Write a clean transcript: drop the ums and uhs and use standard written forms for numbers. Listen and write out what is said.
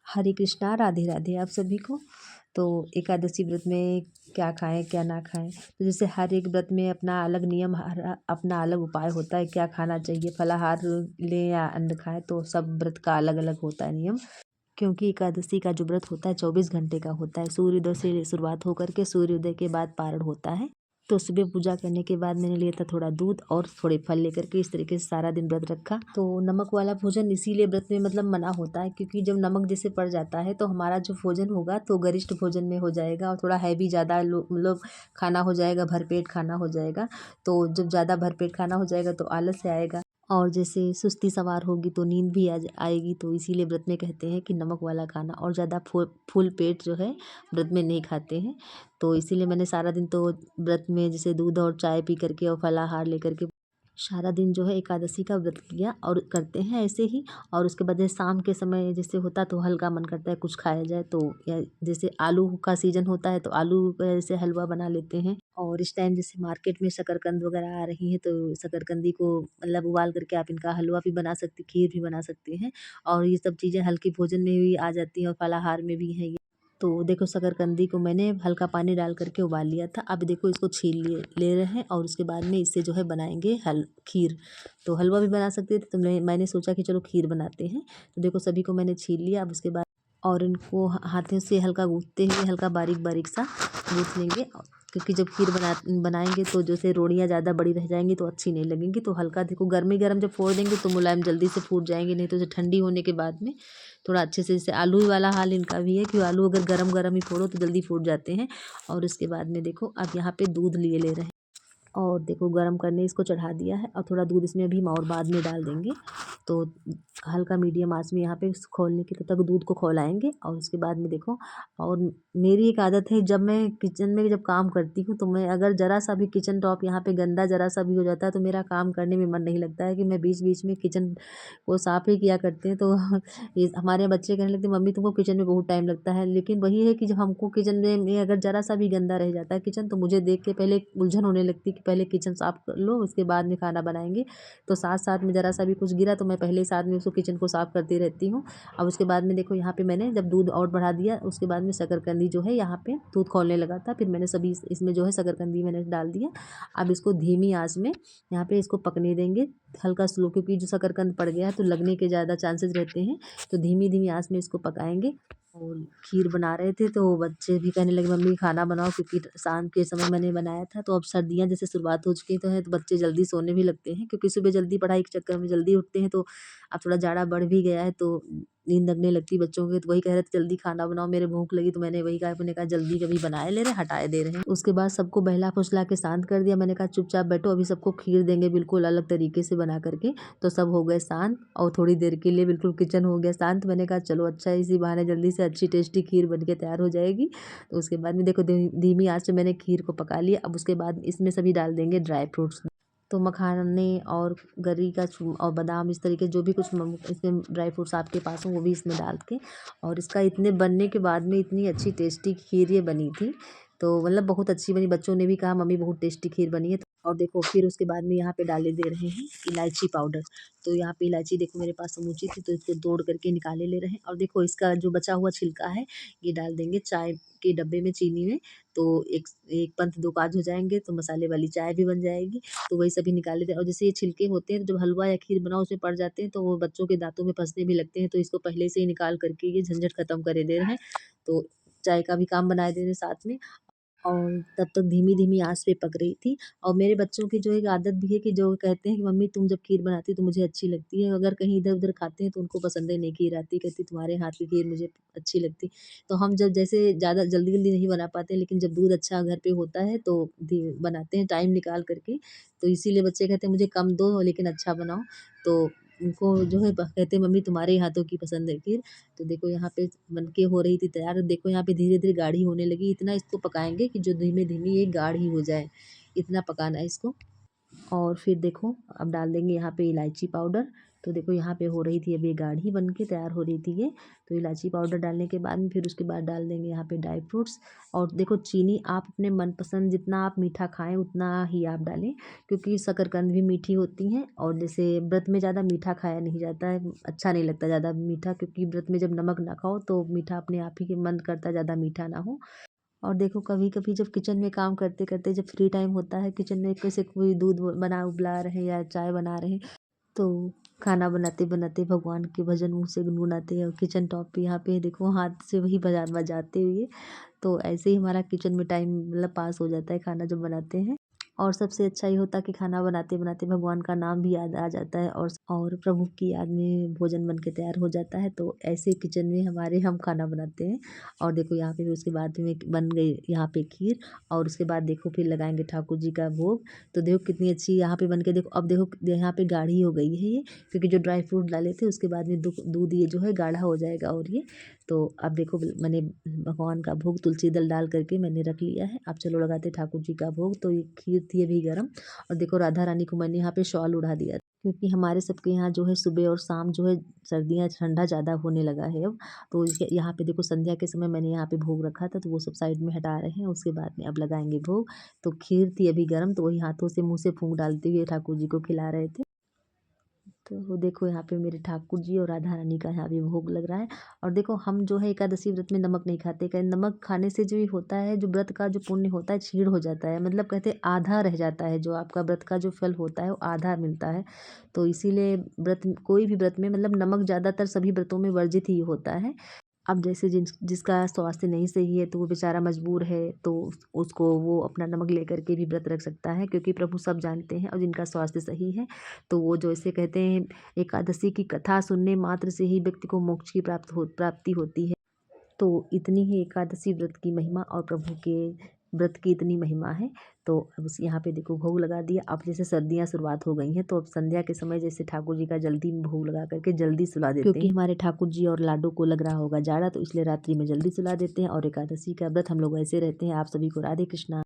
हरे कृष्णा, राधे राधे आप सभी को। तो एकादशी व्रत में क्या खाएं क्या ना खाएं, तो जैसे हर एक व्रत में अपना अलग नियम, हर अपना अलग उपाय होता है। क्या खाना चाहिए, फलाहार लें या अन्न खाएं, तो सब व्रत का अलग अलग होता है नियम। क्योंकि एकादशी का जो व्रत होता है 24 घंटे का होता है। सूर्योदय से शुरुआत होकर के सूर्योदय के बाद पारण होता है। तो सुबह पूजा करने के बाद मैंने लिया था थोड़ा दूध और थोड़े फल लेकर के, इस तरीके से सारा दिन व्रत रखा। तो नमक वाला भोजन इसीलिए व्रत में मतलब मना होता है, क्योंकि जब नमक जैसे पड़ जाता है तो हमारा जो भोजन होगा तो गरिष्ठ भोजन में हो जाएगा और थोड़ा हैवी ज़्यादा मतलब खाना हो जाएगा, भरपेट खाना हो जाएगा। तो जब ज़्यादा भरपेट खाना हो जाएगा तो आलस से आएगा और जैसे सुस्ती सवार होगी तो नींद भी आएगी। तो इसीलिए व्रत में कहते हैं कि नमक वाला खाना और ज़्यादा फुल पेट जो है व्रत में नहीं खाते हैं। तो इसीलिए मैंने सारा दिन तो व्रत में जैसे दूध और चाय पी करके और फलाहार लेकर के सारा दिन जो है एकादशी का व्रत किया और करते हैं ऐसे ही। और उसके बाद जैसे शाम के समय जैसे होता तो हल्का मन करता है कुछ खाया जाए, तो या जैसे आलू का सीजन होता है तो आलू का जैसे हलवा बना लेते हैं। और इस टाइम जैसे मार्केट में शकरकंद वगैरह आ रही हैं तो शकरकंदी को मतलब उबाल करके आप इनका हलवा भी बना सकते, खीर भी बना सकते हैं। और ये सब चीज़ें हल्की भोजन में भी आ जाती हैं और फलाहार में भी है ये। तो देखो शकरकंदी को मैंने हल्का पानी डाल करके उबाल लिया था। अब देखो इसको छील ले रहे हैं और उसके बाद में इससे जो है बनाएंगे खीर। तो हलवा भी बना सकते थे, तो मैंने सोचा कि चलो खीर बनाते हैं। तो देखो सभी को मैंने छील लिया। अब उसके बाद और इनको हाथों से हल्का गूँथते हुए हल्का बारीक बारीक सा गूँथ लेंगे। क्योंकि जब खीर बनाएंगे तो जैसे रोटियाँ ज़्यादा बड़ी रह जाएंगी तो अच्छी नहीं लगेंगी। तो हल्का देखो गर्मी गर्म जब फोड़ देंगे तो मुलायम जल्दी से फूट जाएंगे, नहीं तो जैसे ठंडी होने के बाद में थोड़ा अच्छे से, जैसे आलू वाला हाल इनका भी है कि आलू अगर गरम गरम ही फोड़ो तो जल्दी फूट जाते हैं। और उसके बाद में देखो अब यहाँ पे दूध ले रहे हैं और देखो गरम करने इसको चढ़ा दिया है और थोड़ा दूध इसमें अभी और बाद में डाल देंगे। तो हल्का मीडियम आंच में यहाँ पे खौलने के तब तक दूध को खौलाएंगे। और उसके बाद में देखो, और मेरी एक आदत है जब मैं किचन में जब काम करती हूँ तो मैं अगर ज़रा सा भी किचन टॉप यहाँ पे गंदा ज़रा सा भी हो जाता है तो मेरा काम करने में मन नहीं लगता है, कि मैं बीच बीच में किचन को साफ़ ही किया करते हैं। तो ये हमारे बच्चे कहने लगते मम्मी तुमको किचन में बहुत टाइम लगता है। लेकिन वही है कि जब हमको किचन में अगर ज़रा सा भी गंदा रह जाता है किचन, तो मुझे देख के पहले उलझन होने लगती है कि पहले किचन साफ़ कर लो उसके बाद में खाना बनाएंगे। तो साथ साथ में ज़रा सा भी कुछ गिरा तो मैं पहले ही साथ में उसको किचन को साफ़ करती रहती हूँ। अब उसके बाद में देखो यहाँ पे मैंने जब दूध और बढ़ा दिया उसके बाद में शकरकंदी जो है यहाँ पे दूध खौलने लगा था, फिर मैंने सभी इसमें जो है शकरकंदी मैंने डाल दिया। अब इसको धीमी आंच में यहाँ पे इसको पकने देंगे, हल्का स्लो, क्योंकि जो शकरकंद पड़ गया है तो लगने के ज़्यादा चांसेस रहते हैं। तो धीमी धीमी आंच में इसको पकाएंगे। और खीर बना रहे थे तो बच्चे भी कहने लगे मम्मी खाना बनाओ, क्योंकि शाम के समय मैंने बनाया था। तो अब सर्दियाँ जैसे शुरुआत हो चुकी तो है तो बच्चे जल्दी सोने भी लगते हैं, क्योंकि सुबह जल्दी पढ़ाई के चक्कर में जल्दी उठते हैं। तो अब थोड़ा जाड़ा बढ़ भी गया है तो नींद लगने लगती बच्चों की। तो वही कह रहे थे जल्दी खाना बनाओ, मेरे भूख लगी। तो मैंने वही कहा, मैंने कहा जल्दी कभी बनाए ले रहे हटाए दे रहे हैं। उसके बाद सबको बहला फुसला के शांत कर दिया। मैंने कहा चुपचाप बैठो, अभी सबको खीर देंगे बिल्कुल अलग तरीके से बना करके। तो सब हो गए शांत और थोड़ी देर के लिए बिल्कुल किचन हो गया शांत। मैंने कहा चलो अच्छा है, इसी बहाने जल्दी से अच्छी टेस्टी खीर बन के तैयार हो जाएगी। तो उसके बाद में देखो धीमी आंच से मैंने खीर को पका लिया। अब उसके बाद इसमें सभी डाल देंगे ड्राई फ्रूट्स। तो मखाने और गरी का और बादाम, इस तरीके जो भी कुछ इसमें ड्राई फ्रूट्स आपके पास हो वो भी इसमें डाल के, और इसका इतने बनने के बाद में इतनी अच्छी टेस्टी खीर ये बनी थी। तो मतलब बहुत अच्छी बनी, बच्चों ने भी कहा मम्मी बहुत टेस्टी खीर बनी है। और देखो फिर उसके बाद में यहाँ पे डाले दे रहे हैं इलायची पाउडर। तो यहाँ पे इलायची देखो मेरे पास समूची थी तो इसको तोड़ करके निकाले ले रहे हैं। और देखो इसका जो बचा हुआ छिलका है ये डाल देंगे चाय के डब्बे में, चीनी में। तो एक एक पंथ दो काज हो जाएंगे तो मसाले वाली चाय भी बन जाएगी। तो वही सभी निकाले थे। और जैसे ये छिलके होते हैं तो जब हलवा या खीर बनाओ उसमें पड़ जाते हैं तो वो बच्चों के दांतों में फंसने भी लगते हैं। तो इसको पहले से ही निकाल करके ये झंझट खत्म करे दे रहे हैं। तो चाय का भी काम बनाए दे रहे हैं साथ में। और तब तक धीमी-धीमी आँच पे पक रही थी। और मेरे बच्चों की जो एक आदत भी है कि जो कहते हैं कि मम्मी तुम जब खीर बनाती हो तो मुझे अच्छी लगती है, अगर कहीं इधर-उधर खाते हैं तो उनको पसंद ही नहीं खीर आती, कहती तुम्हारे हाथ की खीर मुझे अच्छी लगती। तो हम जब जैसे ज़्यादा जल्दी-जल्दी नहीं बना पाते, लेकिन जब दूध अच्छा घर पे होता है तो बनाते हैं टाइम निकाल कर के। तो इसीलिए बच्चे कहते हैं मुझे कम दो लेकिन अच्छा बनाओ। तो उनको जो है कहते हैं मम्मी तुम्हारे हाथों की पसंद है खीर। तो देखो यहाँ पे बनके हो रही थी तैयार। देखो यहाँ पे धीरे-धीरे गाढ़ी होने लगी। इतना इसको पकाएँगे कि जो धीमे-धीमे ये गाढ़ी हो जाए, इतना पकाना है इसको। और फिर देखो अब डाल देंगे यहाँ पे इलायची पाउडर। तो देखो यहाँ पे हो रही थी अभी गाढ़ी बन के तैयार हो रही थी ये। तो इलायची पाउडर डालने के बाद में फिर उसके बाद डाल देंगे यहाँ पे ड्राई फ्रूट्स। और देखो चीनी आप अपने मनपसंद जितना आप मीठा खाएं उतना ही आप डालें, क्योंकि शकरकंद भी मीठी होती हैं और जैसे व्रत में ज़्यादा मीठा खाया नहीं जाता है, अच्छा नहीं लगता ज़्यादा मीठा, क्योंकि व्रत में जब नमक ना खाओ तो मीठा अपने आप ही के मन करता है ज़्यादा मीठा ना हो। और देखो कभी कभी जब किचन में काम करते करते जब फ्री टाइम होता है किचन में, कैसे कोई दूध बना उबला रहे या चाय बना रहे, तो खाना बनाते बनाते भगवान के भजन मुँह से गुनगुनाते हैं और किचन टॉप पे यहाँ पे देखो हाथ से वही बजाते हुए। तो ऐसे ही हमारा किचन में टाइम मतलब पास हो जाता है खाना जब बनाते हैं। और सबसे अच्छा ये होता है कि खाना बनाते बनाते भगवान का नाम भी याद आ जाता है और प्रभु की याद में भोजन बन के तैयार हो जाता है। तो ऐसे किचन में हमारे हम खाना बनाते हैं। और देखो यहाँ पे भी उसके बाद में बन गई यहाँ पे खीर। और उसके बाद देखो फिर लगाएंगे ठाकुर जी का भोग। तो देखो कितनी अच्छी यहाँ पे बन के देखो, अब देखो यहाँ पे गाढ़ी हो गई है ये, क्योंकि जो ड्राई फ्रूट डाले थे उसके बाद में दूध ये जो है गाढ़ा हो जाएगा। और ये तो अब देखो मैंने भगवान का भोग तुलसी दल डाल करके मैंने रख लिया है। अब चलो लगाते ठाकुर जी का भोग। तो ये खीर थी अभी गरम। और देखो राधा रानी को मैंने यहाँ पे शॉल उड़ा दिया, क्योंकि हमारे सबके यहाँ जो है सुबह और शाम जो है सर्दियाँ ठंडा ज़्यादा होने लगा है अब। तो यहाँ पे देखो संध्या के समय मैंने यहाँ पे भोग रखा था, तो वो सब साइड में हटा रहे हैं। उसके बाद में अब लगाएंगे भोग। तो खीर थी अभी गरम, तो वही हाथों से मुँह से फूंक डालते हुए ठाकुर जी को खिला रहे थे। तो देखो यहाँ पे मेरे ठाकुर जी और राधा रानी का यहाँ पे भोग लग रहा है। और देखो हम जो है एकादशी व्रत में नमक नहीं खाते, कहते नमक खाने से जो होता है, जो व्रत का जो पुण्य होता है क्षीण हो जाता है, मतलब कहते हैं आधा रह जाता है, जो आपका व्रत का जो फल होता है वो आधा मिलता है। तो इसीलिए व्रत कोई भी व्रत में मतलब नमक ज़्यादातर सभी व्रतों में वर्जित ही होता है। अब जैसे जिसका स्वास्थ्य नहीं सही है तो वो बेचारा मजबूर है, तो उसको वो अपना नमक लेकर के भी व्रत रख सकता है, क्योंकि प्रभु सब जानते हैं। और जिनका स्वास्थ्य सही है तो वो जो ऐसे कहते हैं एकादशी की कथा सुनने मात्र से ही व्यक्ति को मोक्ष की प्राप्ति होती है। तो इतनी ही एकादशी व्रत की महिमा और प्रभु के व्रत की इतनी महिमा है। तो अब यहाँ पे देखो भोग लगा दिया। अब जैसे सर्दियाँ शुरुआत हो गई हैं, तो अब संध्या के समय जैसे ठाकुर जी का जल्दी भोग लगा करके जल्दी सुला देते हैं, क्योंकि हमारे ठाकुर जी और लाडो को लग रहा होगा जाड़ा, तो इसलिए रात्रि में जल्दी सुला देते हैं। और एकादशी का व्रत हम लोग ऐसे रहते हैं। आप सभी को राधे कृष्णा।